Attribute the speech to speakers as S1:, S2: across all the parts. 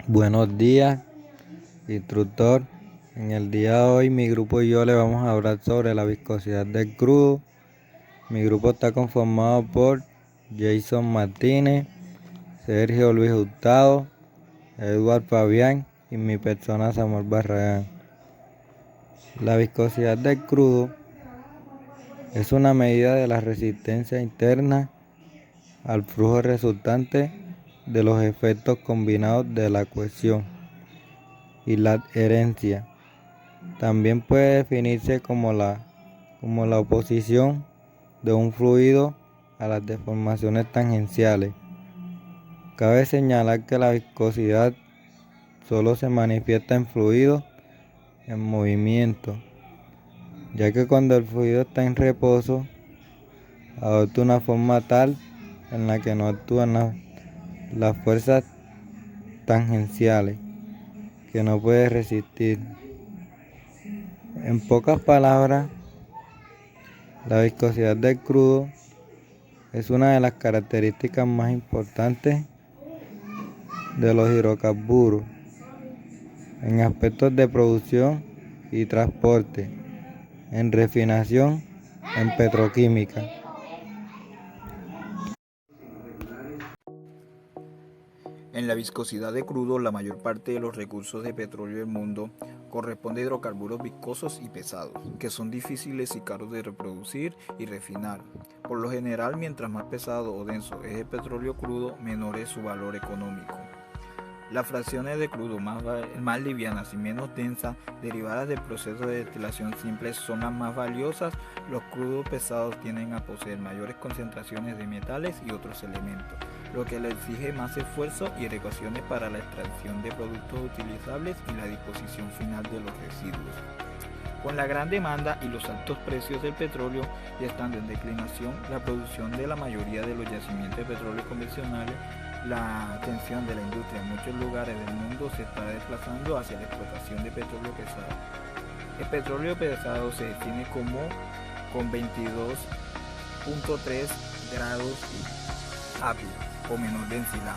S1: Buenos días, instructor. En el día de hoy mi grupo y yo le vamos a hablar sobre la viscosidad del crudo. Mi grupo está conformado por Jason Martínez, Sergio Luis Hurtado, Eduard Fabián y mi persona Samuel Barragán. La viscosidad del crudo es una medida de la resistencia interna al flujo resultante de los efectos combinados de la cohesión y la adherencia. También puede definirse como la oposición de un fluido a las deformaciones tangenciales. Cabe señalar que la viscosidad solo se manifiesta en fluidos en movimiento, ya que cuando el fluido está en reposo, adopta una forma tal en la que no actúan las fuerzas tangenciales que no puede resistir. En pocas palabras, la viscosidad del crudo es una de las características más importantes de los hidrocarburos en aspectos de producción y transporte, en refinación, en petroquímica.
S2: En la viscosidad de crudo, la mayor parte de los recursos de petróleo del mundo corresponde a hidrocarburos viscosos y pesados, que son difíciles y caros de reproducir y refinar. Por lo general, mientras más pesado o denso es el petróleo crudo, menor es su valor económico. Las fracciones de crudo más livianas y menos densas, derivadas del proceso de destilación simple, son las más valiosas. Los crudos pesados tienden a poseer mayores concentraciones de metales y otros elementos, lo que le exige más esfuerzo y adecuaciones para la extracción de productos utilizables y la disposición final de los residuos. Con la gran demanda y los altos precios del petróleo y estando en declinación la producción de la mayoría de los yacimientos de petróleo convencionales, la atención de la industria en muchos lugares del mundo se está desplazando hacia la explotación de petróleo pesado. El petróleo pesado se define como con 22.3 grados API o menor densidad.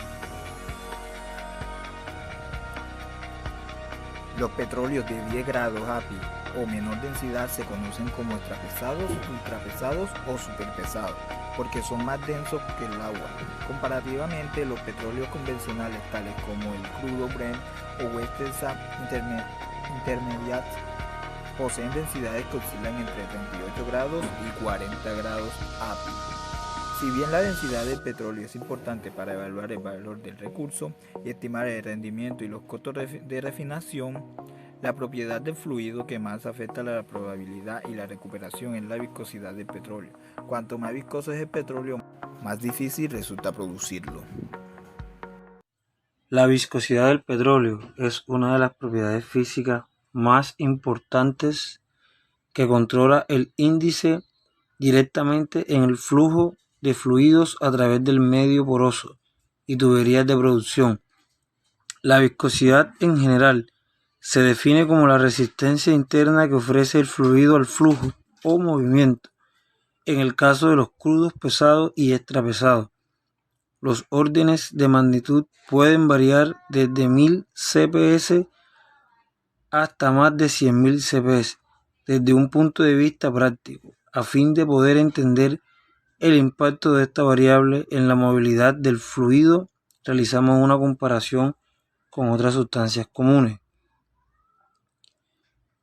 S2: Los petróleos de 10 grados API o menor densidad se conocen como extrapesados, ultrapesados o superpesados, porque son más densos que el agua. Comparativamente, los petróleos convencionales tales como el crudo Brent o West Texas Intermediate poseen densidades que oscilan entre 38 grados y 40 grados API. Si bien la densidad del petróleo es importante para evaluar el valor del recurso y estimar el rendimiento y los costos de refinación, la propiedad del fluido que más afecta a la probabilidad y la recuperación es la viscosidad del petróleo. Cuanto más viscoso es el petróleo, más difícil resulta producirlo.
S3: La viscosidad del petróleo es una de las propiedades físicas más importantes que controla el índice directamente en el flujo de fluidos a través del medio poroso y tuberías de producción. La viscosidad en general se define como la resistencia interna que ofrece el fluido al flujo o movimiento. En el caso de los crudos pesados y extrapesados, los órdenes de magnitud pueden variar desde 1000 CPS hasta más de 100.000 CPS desde un punto de vista práctico. A fin de poder entender el impacto de esta variable en la movilidad del fluido, realizamos una comparación con otras sustancias comunes.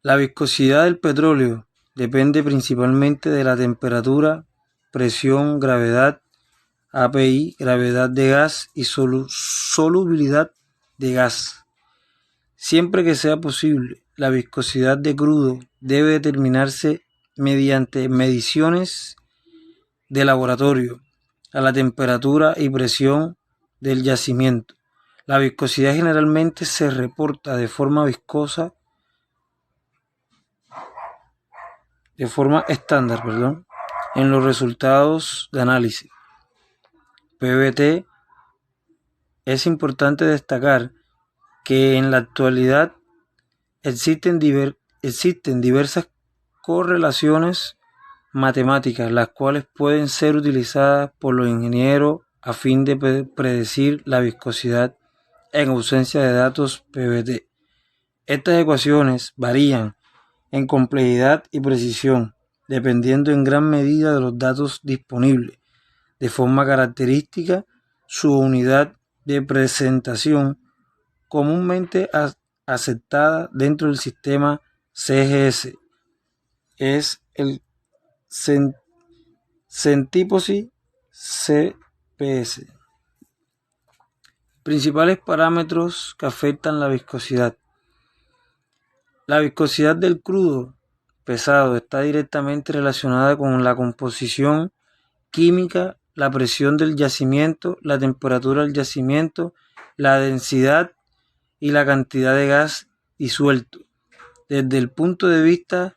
S3: La viscosidad del petróleo depende principalmente de la temperatura, presión, gravedad, API, gravedad de gas y solubilidad de gas. Siempre que sea posible, la viscosidad de crudo debe determinarse mediante mediciones de laboratorio a la temperatura y presión del yacimiento. La viscosidad generalmente se reporta de forma estándar, en los resultados de análisis. PVT. Es importante destacar que en la actualidad existen diversas correlaciones matemáticas, las cuales pueden ser utilizadas por los ingenieros a fin de predecir la viscosidad en ausencia de datos PVT. Estas ecuaciones varían en complejidad y precisión, dependiendo en gran medida de los datos disponibles. De forma característica, su unidad de presentación, comúnmente aceptada dentro del sistema CGS, es el centíposi CPS. Principales parámetros que afectan la viscosidad. La viscosidad del crudo pesado está directamente relacionada con la composición química, la presión del yacimiento, la temperatura del yacimiento, la densidad y la cantidad de gas disuelto. Desde el punto de vista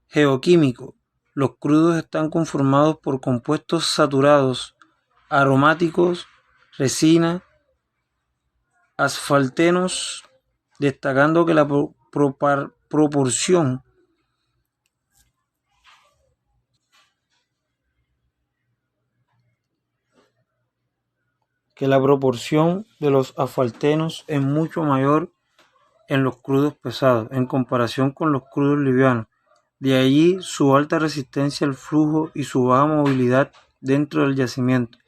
S3: geoquímico, los crudos están conformados por compuestos saturados, aromáticos, resina, asfaltenos, destacando que la proporción de los asfaltenos es mucho mayor en los crudos pesados en comparación con los crudos livianos. De allí su alta resistencia al flujo y su baja movilidad dentro del yacimiento.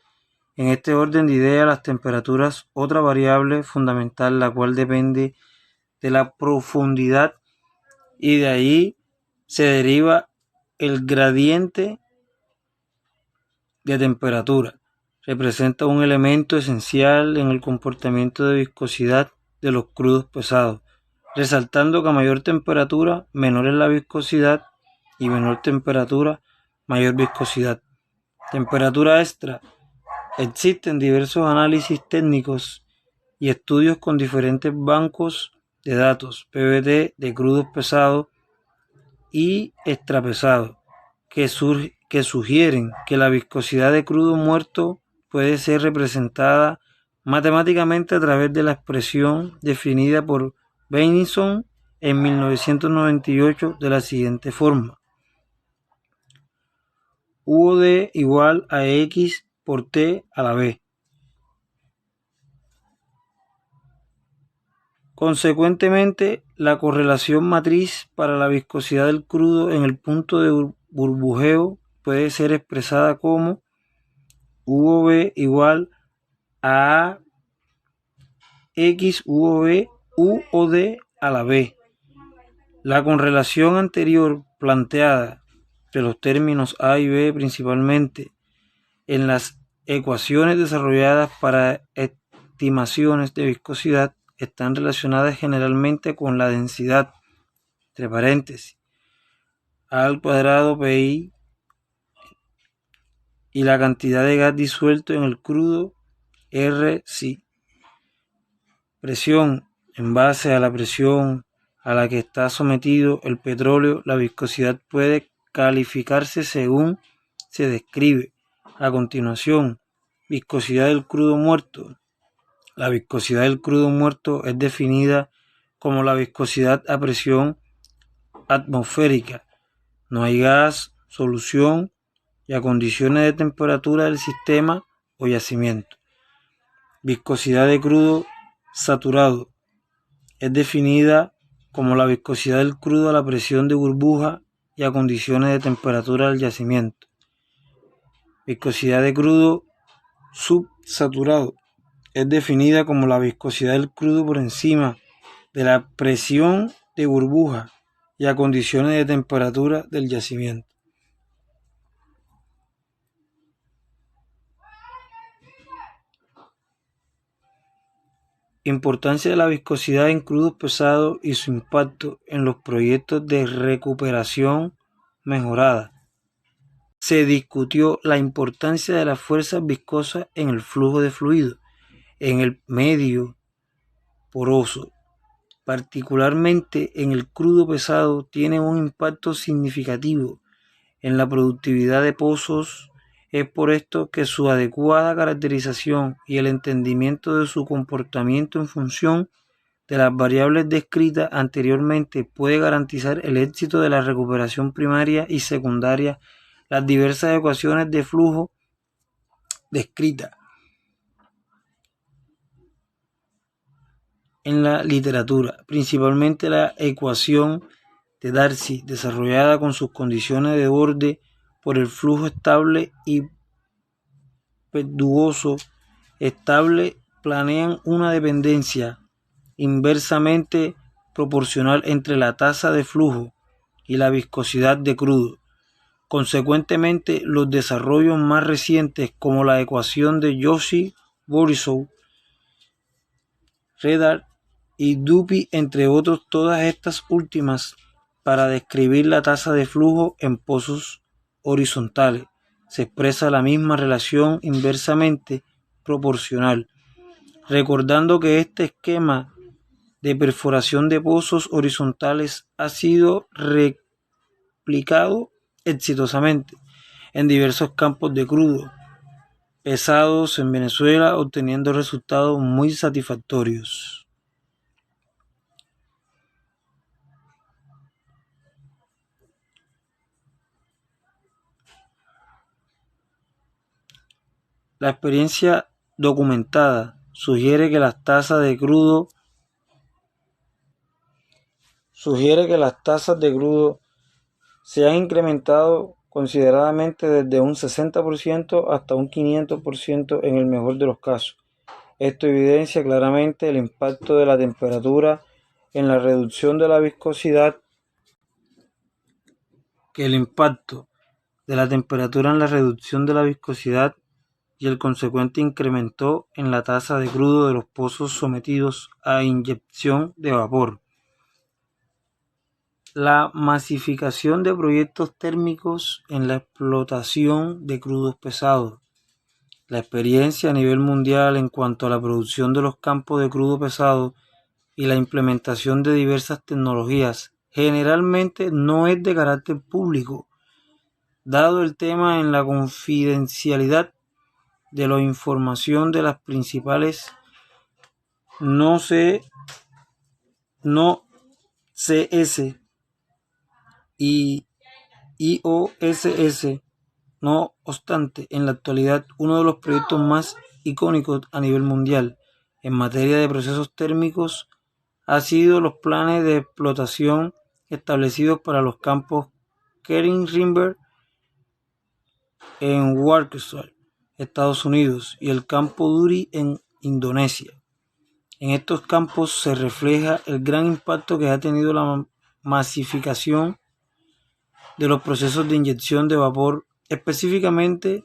S3: En este orden de ideas, las temperaturas, otra variable fundamental, la cual depende de la profundidad, y de ahí se deriva el gradiente de temperatura. Representa un elemento esencial en el comportamiento de viscosidad de los crudos pesados, resaltando que a mayor temperatura, menor es la viscosidad, y menor temperatura, mayor viscosidad. Temperatura extra. Existen diversos análisis técnicos y estudios con diferentes bancos de datos PVT de crudos pesados y extrapesados que sugieren que la viscosidad de crudo muerto puede ser representada matemáticamente a través de la expresión definida por Beininson en 1998 de la siguiente forma: UOD igual a X por T a la B. Consecuentemente, la correlación matriz para la viscosidad del crudo en el punto de burbujeo puede ser expresada como UOB igual a X UOB UOD a la B. La correlación anterior planteada de los términos A y B principalmente en las ecuaciones desarrolladas para estimaciones de viscosidad están relacionadas generalmente con la densidad, entre paréntesis, A al cuadrado PI, y la cantidad de gas disuelto en el crudo, RC. Presión. En base a la presión a la que está sometido el petróleo, la viscosidad puede calificarse según se describe a continuación. Viscosidad del crudo muerto. La viscosidad del crudo muerto es definida como la viscosidad a presión atmosférica. No hay gas, solución y a condiciones de temperatura del sistema o yacimiento. Viscosidad de crudo saturado es definida como la viscosidad del crudo a la presión de burbuja y a condiciones de temperatura del yacimiento. Viscosidad de crudo subsaturado es definida como la viscosidad del crudo por encima de la presión de burbuja y a condiciones de temperatura del yacimiento. Importancia de la viscosidad en crudos pesados y su impacto en los proyectos de recuperación mejorada. Se discutió la importancia de las fuerzas viscosas en el flujo de fluido en el medio poroso, particularmente en el crudo pesado. Tiene un impacto significativo en la productividad de pozos. Es por esto que su adecuada caracterización y el entendimiento de su comportamiento en función de las variables descritas anteriormente puede garantizar el éxito de la recuperación primaria y secundaria. Las diversas ecuaciones de flujo descritas en la literatura, principalmente la ecuación de Darcy, desarrollada con sus condiciones de borde por el flujo estable y impetuoso estable planean una dependencia inversamente proporcional entre la tasa de flujo y la viscosidad de crudo. Consecuentemente, los desarrollos más recientes, como la ecuación de Cauchy-Borisov, Redard y Dupuy, entre otros, todas estas últimas, para describir la tasa de flujo en pozos horizontales, se expresa la misma relación inversamente proporcional, recordando que este esquema de perforación de pozos horizontales ha sido replicado exitosamente en diversos campos de crudo pesados en Venezuela, obteniendo resultados muy satisfactorios. La experiencia documentada sugiere que las tasas de crudo se han incrementado considerablemente desde un 60% hasta un 500% en el mejor de los casos. Esto evidencia claramente el impacto de la temperatura en la reducción de la viscosidad, y el consecuente incremento en la tasa de crudo de los pozos sometidos a inyección de vapor. La masificación de proyectos térmicos en la explotación de crudos pesados. La experiencia a nivel mundial en cuanto a la producción de los campos de crudo pesado y la implementación de diversas tecnologías generalmente no es de carácter público, dado el tema en la confidencialidad de la información de las principales CS y IOSS. No obstante, en la actualidad, uno de los proyectos más icónicos a nivel mundial en materia de procesos térmicos ha sido los planes de explotación establecidos para los campos Kering River en Worcester, Estados Unidos, y el campo Duri en Indonesia. En estos campos se refleja el gran impacto que ha tenido la masificación de los procesos de inyección de vapor, específicamente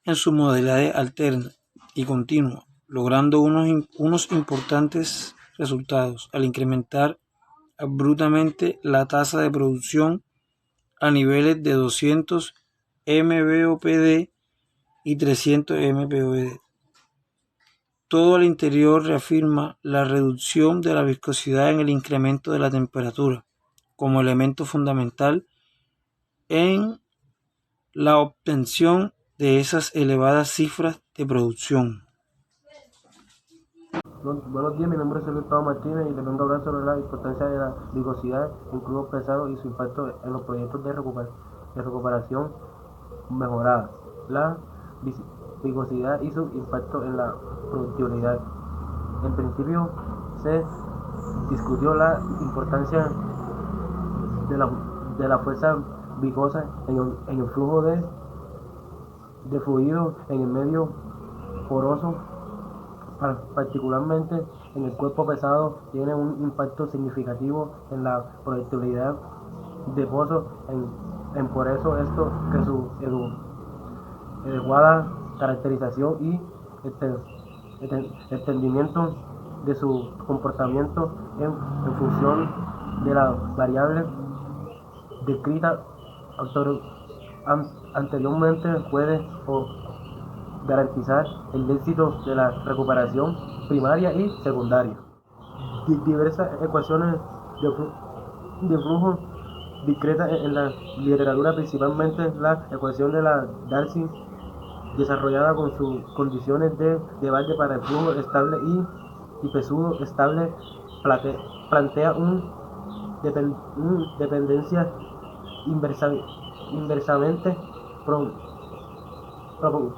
S3: en su modalidad alterna y continua, logrando unos importantes resultados al incrementar abruptamente la tasa de producción a niveles de 200 MBOPD y 300 MBOPD. Todo al interior reafirma la reducción de la viscosidad en el incremento de la temperatura como elemento fundamental en la obtención de esas elevadas cifras de producción.
S4: Buenos días, mi nombre es Gustavo Martínez y les vengo a hablar sobre la importancia de la viscosidad en crudos pesados y su impacto en los proyectos de recuperación mejorada. La viscosidad y su impacto en la productividad. En principio se discutió la importancia de la fuerza viscosa en el flujo de fluido en el medio poroso, particularmente en el cuerpo pesado. Tiene un impacto significativo en la productividad de pozos. Por eso esto que su adecuada caracterización y entendimiento de su comportamiento en función de las variables descritas anteriormente puede garantizar el éxito de la recuperación primaria y secundaria. Diversas ecuaciones de flujo discretas en la literatura, principalmente la ecuación de la Darcy, desarrollada con sus condiciones de debate para el flujo estable y pesudo estable, plantea una dependencia inversamente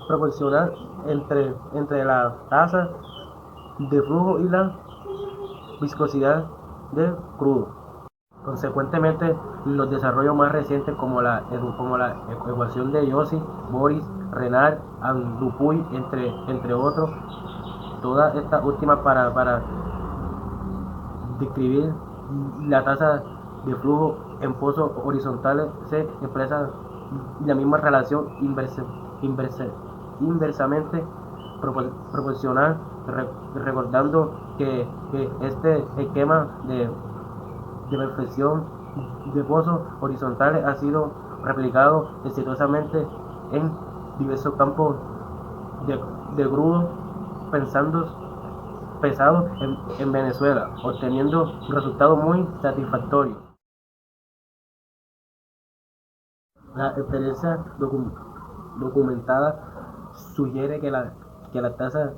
S4: proporcional entre la tasa de flujo y la viscosidad del crudo. Consecuentemente, los desarrollos más recientes como la ecuación de Joseph, Boris, Renard, Dupuy, entre otros, todas estas últimas para describir la tasa de flujo en pozos horizontales se expresa la misma relación inversamente proporcional, recordando que este esquema de perfección de pozos horizontales ha sido replicado exitosamente en diversos campos de crudo pesados en Venezuela, obteniendo resultados muy satisfactorios. La experiencia documentada sugiere que la tasa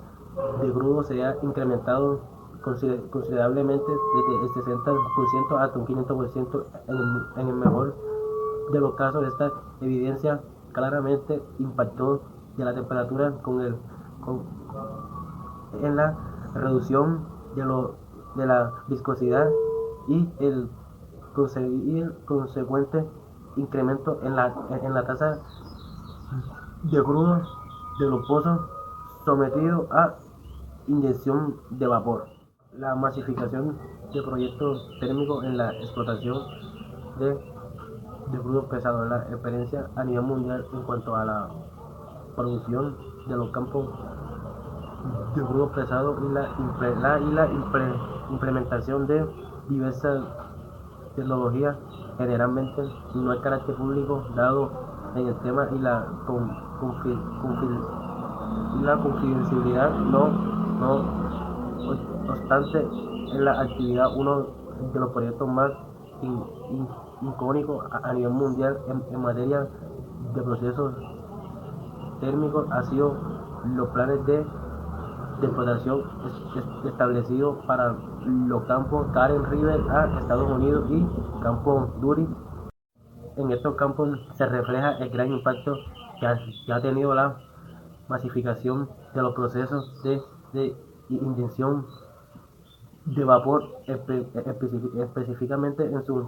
S4: de crudo se ha incrementado considerablemente desde el 60% hasta un 500% en el mejor de los casos. Esta evidencia claramente impactó de la temperatura en la reducción de la viscosidad y el consecuente incremento en la tasa de crudo de los pozos sometidos a inyección de vapor. La masificación de proyectos térmicos en la explotación de crudos pesados, la experiencia a nivel mundial en cuanto a la producción de los campos de crudos pesados y la implementación de diversas tecnologías, generalmente no hay carácter público dado en el tema y la confidencialidad. No obstante, en la actividad, uno de los proyectos más icónicos a nivel mundial en materia de procesos térmicos ha sido los planes de explotación establecidos para los campos Karen River a Estados Unidos y Campo Duri. En estos campos se refleja el gran impacto que ha tenido la masificación de los procesos de inyección de vapor, específicamente en sus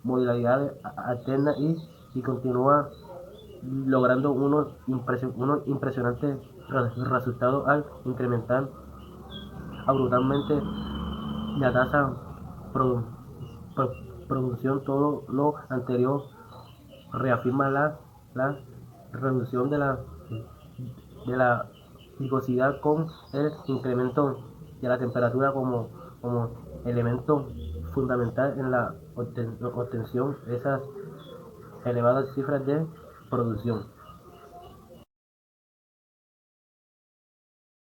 S4: modalidades alternas, y continúa logrando unos impresionantes resultados al incrementar abruptamente la tasa producción. Todo lo anterior reafirma la reducción de la viscosidad con el incremento de la temperatura como elemento fundamental en la obtención de esas elevadas cifras de producción.